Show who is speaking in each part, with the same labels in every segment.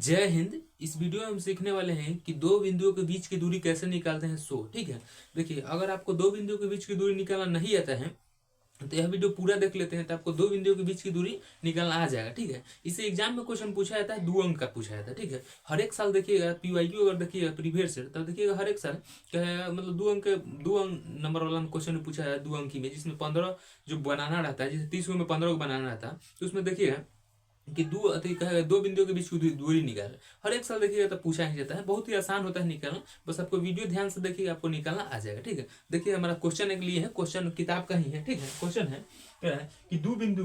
Speaker 1: जय हिंद। इस वीडियो में हम सीखने वाले हैं कि दो बिंदुओं के बीच की दूरी कैसे निकालते हैं। ठीक है। देखिए, अगर आपको दो बिंदुओं के बीच की दूरी निकालना नहीं आता है तो यह वीडियो पूरा देख लेते हैं, तो आपको दो बिंदुओं के बीच की दूरी निकालना आ जाएगा। ठीक है। इसे एग्जाम में क्वेश्चन पूछा जाता है, 2 अंक का पूछा जाता है। ठीक है। हर एक साल देखिएगा PYQ अगर देखिएगा प्रीवियस ईयर, तब देखिएगा हर एक साल मतलब 2 अंक नंबर वाला क्वेश्चन पूछा है 2 अंकी में, जिसमें 15 जो बनाना रहता है, जैसे 30 में 15 को बनाना रहता है, तो उसमें देखिएगा कि दो बिंदुओं के बीच की दूरी निकाल। हर एक साल देखिएगा तो पूछा ही जाता है, बहुत ही आसान होता है निकालना। बस आपको वीडियो ध्यान से देखिएगा, आपको निकालना आ जाएगा। ठीक है। देखिए, हमारा क्वेश्चन एक लिए है, क्वेश्चन किताब का ही है। ठीक है। क्वेश्चन है क्या है कि बिंदु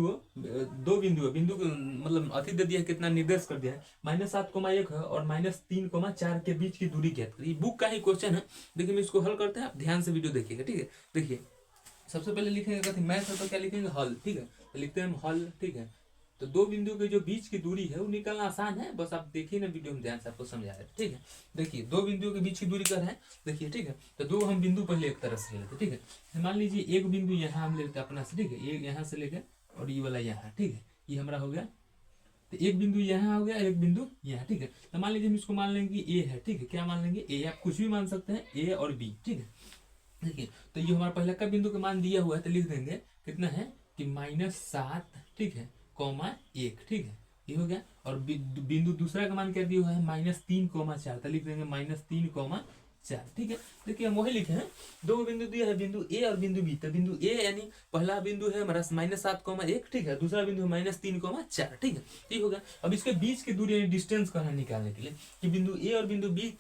Speaker 1: मतलब अति दे दिया है, कितना निर्देश कर दिया है, -7,1 है और -3,4 के बीच की दूरी ज्ञात करिए। बुक का ही क्वेश्चन है। देखिए, हम इसको हल करते हैं, आप ध्यान से वीडियो देखिएगा। ठीक है। देखिए, सबसे पहले लिखेंगे मैथ है तो क्या लिखेंगे, हल। ठीक है। तो लिखते हैं हम हल। ठीक है। तो दो बिंदु के जो बीच की दूरी है वो निकालना आसान है, बस आप देखिए ना वीडियो में ध्यान से, आपको समझा रहे हैं। ठीक है। देखिए, दो बिंदुओं के बीच की दूरी कर रहे हैं। देखिए, ठीक है। तो दो हम बिंदु पहले एक तरह से ले लेते। ठीक है। तो मान लीजिए एक बिंदु यहाँ हम लेते हैं अपना से। ठीक है। ये यहाँ से लेके और ये वाला यहाँ। ठीक है। ये हमारा हो गया। तो एक बिंदु यहाँ हो गया, एक बिंदु यहाँ। ठीक है। तो मान लीजिए हम इसको मान लेंगे ए है। ठीक है। क्या मान लेंगे, ए। आप कुछ भी मान सकते हैं, ए और बी। ठीक है। देखिए, तो ये हमारा पहला का बिंदु का मान दिया हुआ है, तो लिख देंगे कितना है कि -7। ठीक है, ,1। ठीक है। ये हो गया। और बिंदु दूसरा का मान क्या दिया हुआ है, -3,4। तो लिख देंगे -3,4। ठीक है। देखिए, हम वही लिखे हैं, दो बिंदु दिया है, बिंदु ए और बिंदु बी। तो बिंदु ए यानी पहला बिंदु है हमारा -7,1। ठीक है। दूसरा बिंदु है -3,4। ठीक है। ये हो गया। अब इसके बीच की दूरी यानी डिस्टेंस करना निकालने के लिए कि बिंदु ए और बिंदु बी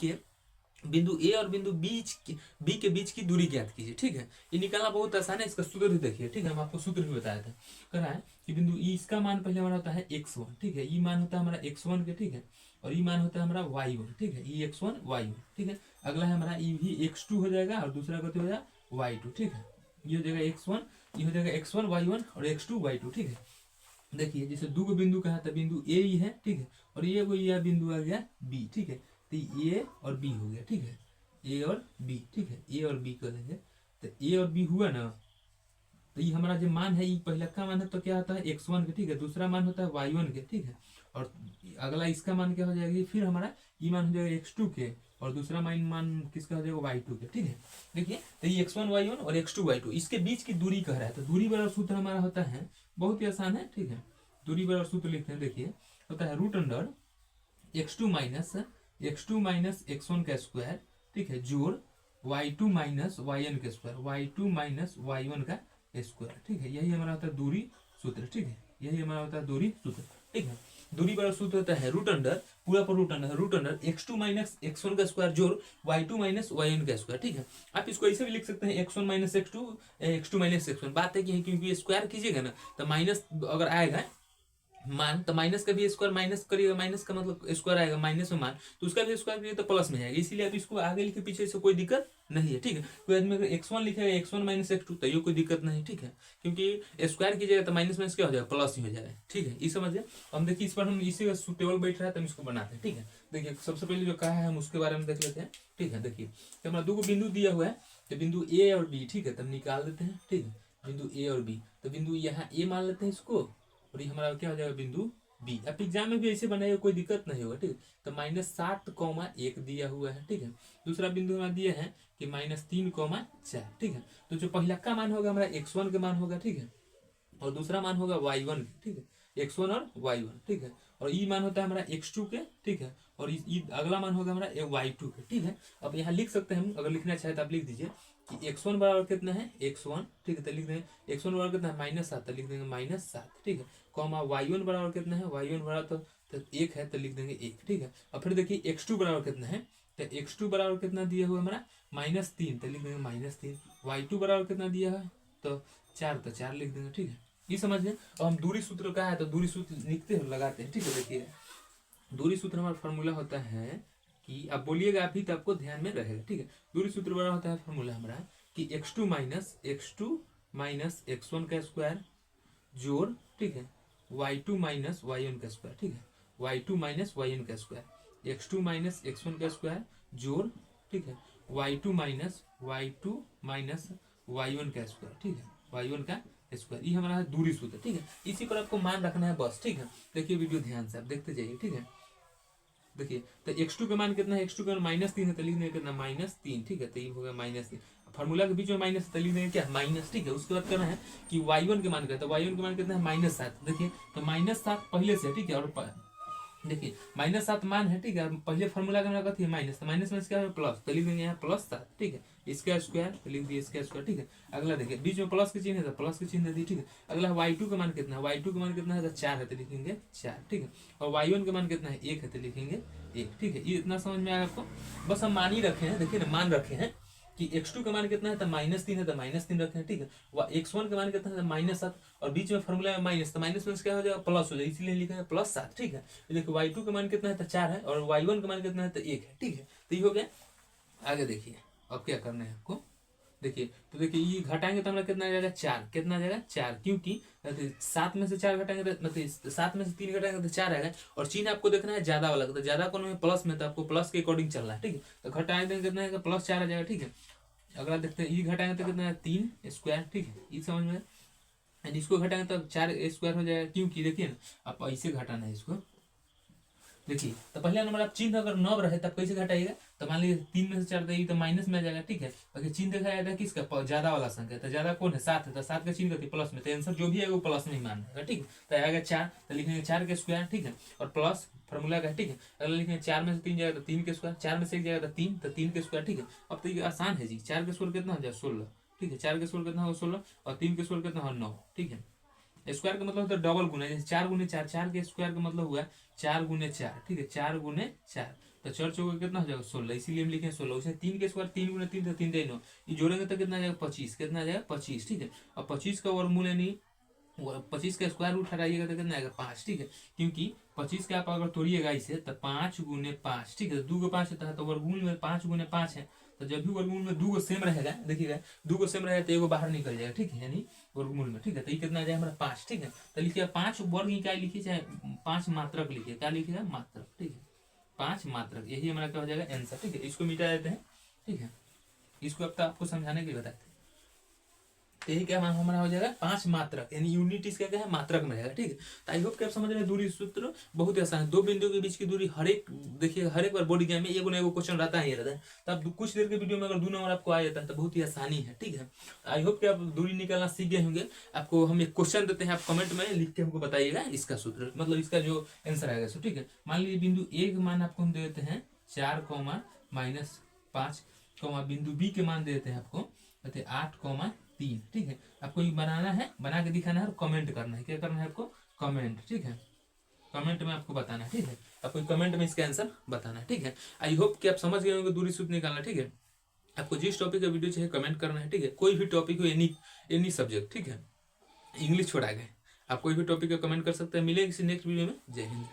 Speaker 1: के बीच की दूरी ज्ञात कीजिए। ठीक है। ये निकालना बहुत आसान है, इसका सूत्र भी देखिए। ठीक है। हम आपको सूत्र भी बताया था, कह रहा है कि बिंदु ई, इसका मान पहले हमारा होता है x1। ठीक है। ई मान होता है हमारा x1 के। ठीक है। और ई मान होता है हमारा y1। ठीक है। ई x1 y1। ठीक है। अगला है हमारा ई भी x2 हो जाएगा और दूसरा कथी हो जाएगा y2। ठीक है। ये हो जाएगा x1, ये हो जाएगा x1 y1 और x2 y2। ठीक है। देखिए, जैसे दो बिंदु का है तो बिंदु ए ही है। ठीक है। और ये कोई यह बिंदु आ गया बी। ठीक है। तो ए और बी हो गया। ठीक है। ए और बी। ठीक है। ए और बी कर देंगे, तो ए और बी हुआ ना। तो ये हमारा जो मान है, ये पहला का मान है तो क्या होता है x1 के। ठीक है। दूसरा मान होता है y1 के। ठीक है। और अगला इसका मान क्या हो जाएगा, फिर हमारा ये मान हो जाएगा x2 के और दूसरा मान किसका हो जाएगा y2 के। ठीक है। देखिए, तो ये x1 y1 और x2 y2 इसके बीच की दूरी कह रहा है। तो दूरी बराबर सूत्र हमारा होता है, बहुत ही आसान है। ठीक है। दूरी बराबर सूत्र लिखते हैं। देखिए, होता है √अंडर x2 माइनस x1 का स्क्वायर। ठीक है। जोड़ y2 माइनस y1 का स्क्वायर, y2 माइनस y1 का स्क्वायर। ठीक है। यही हमारा होता है दूरी सूत्र। ठीक है। यही हमारा होता है दूरी सूत्र। ठीक है। दूरी बराबर सूत्र होता है √अंडर, पूरा पर √अंडर x2 माइनस x1 का स्क्वायर जोड़ y2 माइनस y1 का स्क्वायर। ठीक है। आप इसको ऐसे भी लिख सकते हैं x1 minus x2, x2 minus x1। बात है कि क्योंकि स्क्वायर कीजिएगा ना, तो माइनस अगर आएगा मान, तो माइनस का भी स्क्वायर माइनस करिएगा, माइनस का मतलब स्क्वायर आएगा माइनस में मान, तो उसका भी स्क्वायर करिए तो प्लस में जाएगा। इसीलिए आप इसको आगे लिखे पीछे से कोई दिक्कत नहीं है। ठीक है। कोई आदमी अगर x1 लिखेगा, x1 माइनस x2, तो ये कोई दिक्कत नहीं। ठीक है। क्योंकि स्क्वायर कीजिएगा तो माइनस माइनस क्या हो जाएगा, प्लस ही हो जाएगा। ठीक है। ये समझिए। हम देखिए, इस पर हम इसी का टेबल बैठ रहा है तो हम इसको बनाते हैं। ठीक है। देखिए, सबसे पहले जो कहा है हम उसके बारे में देख लेते हैं। ठीक है। देखिए, तो हमारा दो बिंदु दिया हुआ है, तो बिंदु ए और बी। ठीक है। तब निकाल देते हैं। ठीक है। बिंदु ए और बी, तो बिंदु यहाँ ए मान लेते हैं इसको, और ये हमारा क्या हो जाएगा बिंदु बी। अब एग्जाम में भी ऐसे बनाएगा, कोई दिक्कत नहीं होगा। ठीक है। तो -7,1 दिया हुआ है। ठीक है। दूसरा बिंदु हमारा दिया है कि -3,4। ठीक है। तो जो पहला का मान होगा हमारा x1 का मान होगा। ठीक है। और दूसरा मान होगा y1। ठीक है। x1 और y1। ठीक है। और ई मान होता है हमारा x2 के। ठीक है। और अगला मान होगा हमारा y2 के। ठीक है। अब यहाँ लिख सकते हैं हम, अगर लिखना चाहे तो आप लिख दीजिए कि x1 बराबर कितना है, x1। ठीक है। तो लिख देंगे x1 बराबर कितना है, -7, तो लिख देंगे -7। ठीक है। कॉमा y1 बराबर कितना है, y1 बराबर तो 1 है, तो लिख देंगे 1। ठीक है। और फिर देखिए x2 बराबर कितना है, तो x2 बराबर कितना दिया हुआ हमारा -3, तो लिख देंगे -3। y2 बराबर कितना दिया है, तो 4, तो 4 लिख देंगे। ठीक है। ये समझ गए। और हम दूरी सूत्र का है तो दूरी सूत्र लिखते हैं, लगाते हैं। ठीक है। देखिए, दूरी सूत्र हमारा फॉर्मूला होता है कि आप बोलिएगा आप भी, तो आपको ध्यान में रहेगा। ठीक है। दूरी सूत्र बड़ा होता है फॉर्मूला हमारा कि x2 माइनस x1 का स्क्वायर जोड़, ठीक है, y2 माइनस y1 का स्क्वायर। ठीक है। y2 माइनस y1 का स्क्वायर, x2 माइनस x1 का स्क्वायर जोड़, ठीक है, y2 माइनस y1 का स्क्वायर। ठीक है। y1 का स्क्वायर, ये हमारा है दूरी सूत्र। ठीक है। इसी पर आपको मान रखना है बस। ठीक है। देखिए वीडियो ध्यान से आप देखते जाइए। ठीक है। देखिए तो x2 का मान कितना है, x2 का मान -3 है तो लिख देंगे कितना -3, ठीक है। तो ये हो गया -3, फार्मूला के बीच में माइनस तो लिख देंगे क्या माइनस, ठीक है। उसके बाद करना है कि y1 के मान करते हैं, y1 के मान कितना है -7, देखिए तो -7 पहले से, ठीक है। और देखिए -7 मान है, ठीक है। पहले फॉर्मूला का कथी है माइनस, तो माइनस में क्या है प्लस, तो लिख देंगे यहाँ +7, ठीक है। इसका स्क्वायर तो लिख दिए इसका स्क्वायर, ठीक है। अगला देखिए बीच में प्लस के चिन्ह है तो प्लस के चिन्ह दे दिए, ठीक है। अगला y2 का मान कितना है, y2 का मान कितना है तो 4 है तो लिखेंगे 4, ठीक है। और y1 का मान कितना है 1 है तो लिखेंगे 1, ठीक है। ये इतना समझ में आया आपको, बस हम मान ही रखे हैं, देखिए ना मान रखे हैं कि x2 का मान कितना है तो -3 है तो -3 रखे हैं, ठीक है। x1 का मान कितना है तो -7, और बीच में फॉर्मूला में माइनस, तो माइनस में क्या हो जाएगा प्लस हो जाएगा, इसीलिए लिखा है +7, ठीक है। देखिए y2 का मान कितना है तो 4 है, और y1 का मान कितना है तो 1 है, ठीक है। तो ये हो गया। आगे देखिए अब क्या करना है आपको, देखिए तो देखिए ये घटाएंगे तो हमारा कितना आ जाएगा 4, कितना आ जाएगा 4, क्योंकि 7 में से 4 घटाएंगे तो मतलब 7 में से 3 घटाएंगे तो 4 आएगा, और चिन्ह आपको देखना है ज्यादा वाला, तो ज्यादा कौन में प्लस में, तो आपको प्लस के अकॉर्डिंग चलना है, ठीक है। तो घटाएंगे तो कितना आएगा +4 आ जाएगा, ठीक है। अगला देखते हैं, ये घटाएंगे तो कितना है 3 स्क्वायर, ठीक है। ये समझ में, एंड इसको घटाएंगे तो 4 स्क्वायर हो जाएगा, क्योंकि देखिए ना आप ऐसे घटाना है इसको, देखिए तो पहले नंबर आप चिन्ह अगर 9 रहे तब कैसे घटाइएगा, तो मान लीजिए 3 में से 4 देगी तो माइनस में आ जाएगा, ठीक है। अगर चिन्ह देखा जाता है किसका, ज्यादा वाला संख्या, तो ज्यादा कौन है 7 है, तो 7 का चिन्ह करती प्लस में, तो आंसर जो भी है वो प्लस में ही मानेगा, ठीक है। तो आएगा 4, तो लिखेंगे 4 के स्क्वायर, ठीक है, और प्लस फॉर्मूला का, ठीक है। अगला लिखेंगे 4 में से 3 जाएगा तो 3 के स्क्वायर, 4 में से 1 जाएगा तो 3, तो 3 के स्क्वायर, ठीक है। अब तो ये आसान है जी, 4 के स्क्वायर कितना हो जाएगा 16, ठीक है। 4 के स्क्वायर कितना होगा 16, और 3 के स्क्वायर कितना होगा 9, ठीक है। स्क्वायर का मतलब होता है डबल गुना, जैसे 4 गुने 4, 4 के स्क्वायर का मतलब हुआ 4 गुने 4, ठीक है। 4 गुने 4 तो 4 चौके कितना हो जाएगा 16, इसीलिए हम लिखे 16। उसे 3 के स्क्वायर 3 गुने 3 तो 3 9, ये जोड़ेंगे तो कितना आ जाएगा 25, कितना आ जाएगा 25, ठीक है। और 25 का वर्गमूल यानी 25 का स्क्वायर रूट हटाइएगा तो कितना आएगा 5, ठीक है। क्योंकि 25 का आप अगर तोड़िएगा इसे तो 5 गुने 5, ठीक है। 2 को 5 होता है तो वर्गमूल में 5 गुने 5 है, तो जब भी वर्गमूल में 2 को सेम रहेगा, देखिएगा 2 को सेम रहेगा तो एगो बाहर निकल जाएगा, ठीक है, यानी वर्गमूल में, ठीक है। तो ये कितना आ जाएगा हमारा 5, ठीक है। तो लिखिए 5 वर्ग इकाई लिखिए, चाहे 5 मात्रक लिखिए, क्या लिखिएगा मात्रक, ठीक है। 5 मात्रक, यही हमारा क्या हो जाएगा आंसर, ठीक है। इसको मिटा देते हैं, ठीक है। इसको अब तो आपको समझाने के लिए बताते हैं, तो यही क्या हमारा हो जाएगा 5 मात्रक, यानी यूनिट इसका क्या है मात्रक में रहेगा, ठीक है। तो आई होप कि आप समझ रहे हैं दूरी सूत्र बहुत ही आसान है। दो बिंदुओं के बीच की दूरी हर एक, देखिए हर एक बार बोर्ड एग्जाम में एगो ना एगो क्वेश्चन रहता है, ये रहता है। तो अब कुछ देर के वीडियो में अगर 2 नंबर आपको आ जाता है तो बहुत ही आसानी है, ठीक है। आई होप कि आप दूरी निकालना सीख गए होंगे। आपको हम एक क्वेश्चन देते हैं, आप कमेंट में लिख के हमको बताइएगा इसका सूत्र, मतलब इसका जो आंसर आएगा, ठीक है। मान लीजिए बिंदु ए के मान आपको हम दे देते हैं 4, -5, बिंदु बी के मान दे देते हैं आपको 8, 3, ठीक है। आपको ये बनाना है, बना के दिखाना है और कमेंट करना है। क्या करना है आपको कमेंट, ठीक है। कमेंट में आपको बताना है, ठीक है। आपको कमेंट में इसका आंसर बताना है, ठीक है। आई होप कि आप समझ गए होंगे दूरी सूत्र निकालना, ठीक है। आपको जिस टॉपिक का वीडियो चाहिए कमेंट करना है, ठीक है। कोई भी टॉपिक हो, एनी सब्जेक्ट, ठीक है। इंग्लिश छोड़ा गए, आप कोई भी टॉपिक का कमेंट कर सकते हैं। मिलेंगे किसी नेक्स्ट वीडियो में। जय हिंद।